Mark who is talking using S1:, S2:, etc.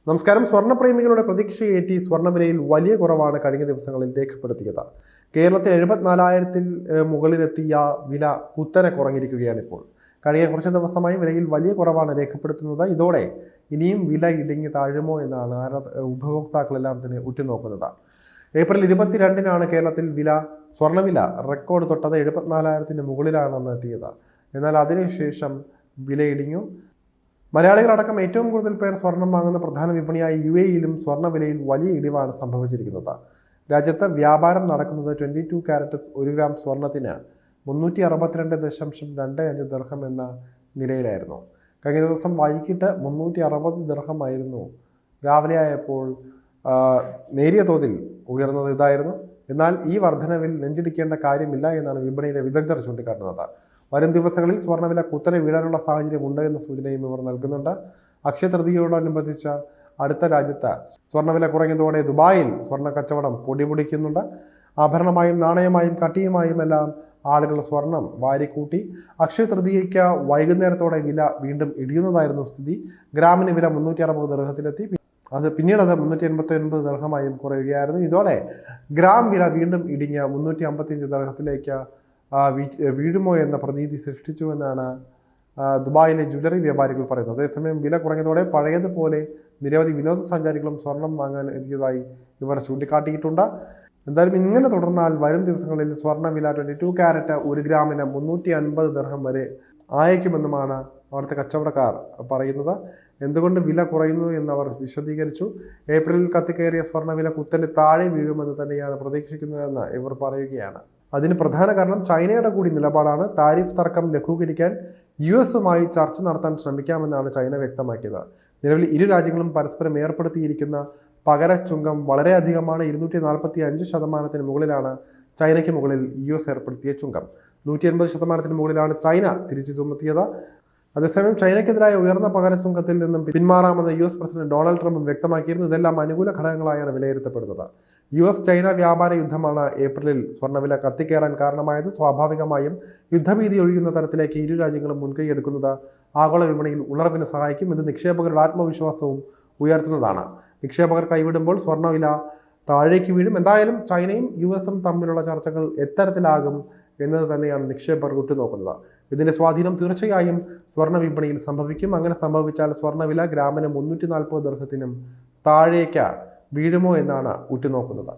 S1: നമസ്കാരം. സ്വർണ്ണപ്രേമികളുടെ പ്രതീക്ഷയേറ്റി സ്വർണ്ണവിലയിൽ വലിയ കുറവാണ് കഴിഞ്ഞ ദിവസങ്ങളിൽ രേഖപ്പെടുത്തിയത്. കേരളത്തിൽ 74,000 മുകളിലെത്തിയ വില കുത്തനെ കുറഞ്ഞിരിക്കുകയാണ് ഇപ്പോൾ. കഴിഞ്ഞ കുറച്ച് ദിവസമായി വിലയിൽ വലിയ കുറവാണ് രേഖപ്പെടുത്തുന്നത്. ഇതോടെ ഇനിയും വില ഇടിഞ്ഞ് താഴുമോ എന്നാണ് ഉപഭോക്താക്കളെല്ലാം തന്നെ ഉറ്റുനോക്കുന്നത്. ഏപ്രിൽ 22-നാണ് കേരളത്തിൽ സ്വർണ്ണവില റെക്കോർഡ് തൊട്ടത് 74,000 മുകളിലാണെന്ന് എത്തിയത്. എന്നാൽ അതിനുശേഷം വില ഇടിഞ്ഞു. മലയാളികളടക്കം ഏറ്റവും കൂടുതൽ പേർ സ്വർണം വാങ്ങുന്ന പ്രധാന വിപണിയായ UAE-ലും സ്വർണ്ണവിലയിൽ വലിയ ഇടിവാണ് സംഭവിച്ചിരിക്കുന്നത്. രാജ്യത്ത് വ്യാപാരം നടക്കുന്നത് 22 കാരറ്റ് 1 ഗ്രാം സ്വർണത്തിന് 362.25 ദിർഹം എന്ന നിലയിലായിരുന്നു. കഴിഞ്ഞ ദിവസം വൈകിട്ട് 360 ദിർഹം ആയിരുന്നു. രാവിലെ ആയപ്പോൾ നേരിയ തോതിൽ ഉയർന്നത് ഇതായിരുന്നു. എന്നാൽ ഈ വർധനവിൽ നെഞ്ചിടിക്കേണ്ട കാര്യമില്ല എന്നാണ് വിപണിയിലെ വിദഗ്ധർ ചൂണ്ടിക്കാട്ടുന്നത്. വരും ദിവസങ്ങളിൽ സ്വർണ്ണവില കുത്തനെ വീഴാനുള്ള സാഹചര്യം ഉണ്ട് എന്ന സൂചനയും ഇവർ നൽകുന്നുണ്ട്. അക്ഷയ തൃതീയയോടനുബന്ധിച്ച അടുത്ത രാജ്യത്ത് സ്വർണ്ണവില കുറഞ്ഞതോടെ ദുബായിൽ സ്വർണ്ണ കച്ചവടം പൊടിപൊടിക്കുന്നുണ്ട്. ആഭരണമായും നാണയമായും കട്ടിയുമായും എല്ലാം ആളുകൾ സ്വർണം വാരിക്കൂട്ടി. അക്ഷയ തൃതീയയ്ക്ക് വൈകുന്നേരത്തോടെ വില വീണ്ടും ഇടിയുന്നതായിരുന്നു സ്ഥിതി. ഗ്രാമിന് വില 360 ദിർഹത്തിലെത്തി. പിന്നീട് അത് 389 ദിർഹമായും കുറയുകയായിരുന്നു. ഇതോടെ ഗ്രാം വില വീണ്ടും ഇടിഞ്ഞ് 355 ദിർഹത്തിലേക്ക് വീഴുമോ എന്ന പ്രതീതി സൃഷ്ടിച്ചുവെന്നാണ് ദുബായിലെ ജ്വല്ലറി വ്യാപാരികൾ പറയുന്നത്. അതേസമയം വില കുറഞ്ഞതോടെ പഴയതുപോലെ നിരവധി വിനോദസഞ്ചാരികളും സ്വർണം വാങ്ങാൻ എത്തിയതായി ഇവർ ചൂണ്ടിക്കാട്ടിയിട്ടുണ്ട്. എന്തായാലും ഇങ്ങനെ തുടർന്നാൽ വരും ദിവസങ്ങളിൽ സ്വർണ്ണവില 22 കാരറ്റ് 1 ഗ്രാമിന് 350 ദിർഹം വരെ ആയേക്കുമെന്നുമാണ് അവിടുത്തെ കച്ചവടക്കാർ പറയുന്നത്. എന്തുകൊണ്ട് വില കുറയുന്നു എന്നവർ വിശദീകരിച്ചു. ഏപ്രിലിൽ കത്തിക്കയറിയ സ്വർണ്ണവില കുത്തനെ താഴെ വീഴുമെന്ന് തന്നെയാണ് പ്രതീക്ഷിക്കുന്നതെന്ന് ഇവർ പറയുകയാണ്. അതിന് പ്രധാന കാരണം ചൈനയുടെ കൂടി നിലപാടാണ്. താരിഫ് തർക്കം ലഘൂകരിക്കാൻ US-ഉമായി ചർച്ച നടത്താൻ ശ്രമിക്കാമെന്നാണ് ചൈന വ്യക്തമാക്കിയത്. നിലവിൽ ഇരു രാജ്യങ്ങളും പരസ്പരം ഏർപ്പെടുത്തിയിരിക്കുന്ന പകര ചുങ്കം വളരെയധികമാണ്. 245% മുകളിലാണ് ചൈനയ്ക്ക് മുകളിൽ US ഏർപ്പെടുത്തിയ ചുങ്കം. 180% മുകളിലാണ് ചൈന തിരിച്ചു ചുമത്തിയത്. അതേസമയം ചൈനയ്ക്കെതിരായ ഉയർന്ന പകര ചുങ്കത്തിൽ നിന്നും പിന്മാറാമെന്ന് US പ്രസിഡന്റ് ഡൊണാൾഡ് ട്രംപും വ്യക്തമാക്കിയിരുന്നു. ഇതെല്ലാം അനുകൂല ഘടകങ്ങളായാണ് വിലയിരുത്തപ്പെടുന്നത്. US-ചൈന വ്യാപാര യുദ്ധമാണ് ഏപ്രിലിൽ സ്വർണ്ണവില കത്തിക്കയറാൻ കാരണമായത്. സ്വാഭാവികമായും യുദ്ധഭീതി ഒഴിയുന്ന തരത്തിലേക്ക് ഇരു രാജ്യങ്ങളും മുൻകൈയെടുക്കുന്നത് ആഗോള വിപണിയിൽ ഉണർവിന് സഹായിക്കും. ഇത് നിക്ഷേപകരുടെ ആത്മവിശ്വാസവും ഉയർത്തുന്നതാണ്. നിക്ഷേപകർ കൈവിടുമ്പോൾ സ്വർണ്ണവില താഴേക്ക് വീഴും. എന്തായാലും ചൈനയും US-ഉം തമ്മിലുള്ള ചർച്ചകൾ എത്തരത്തിലാകും എന്നത് തന്നെയാണ് നിക്ഷേപകർ ഉറ്റുനോക്കുന്നത്. ഇതിന്റെ സ്വാധീനം തീർച്ചയായും സ്വർണ്ണ വിപണിയിൽ സംഭവിക്കും. അങ്ങനെ സംഭവിച്ചാൽ സ്വർണ്ണവില ഗ്രാമിന് 340 ദിർഹത്തിനും താഴേക്ക് വീഴുമോ എന്നാണ് ഉറ്റുനോക്കുന്നത്.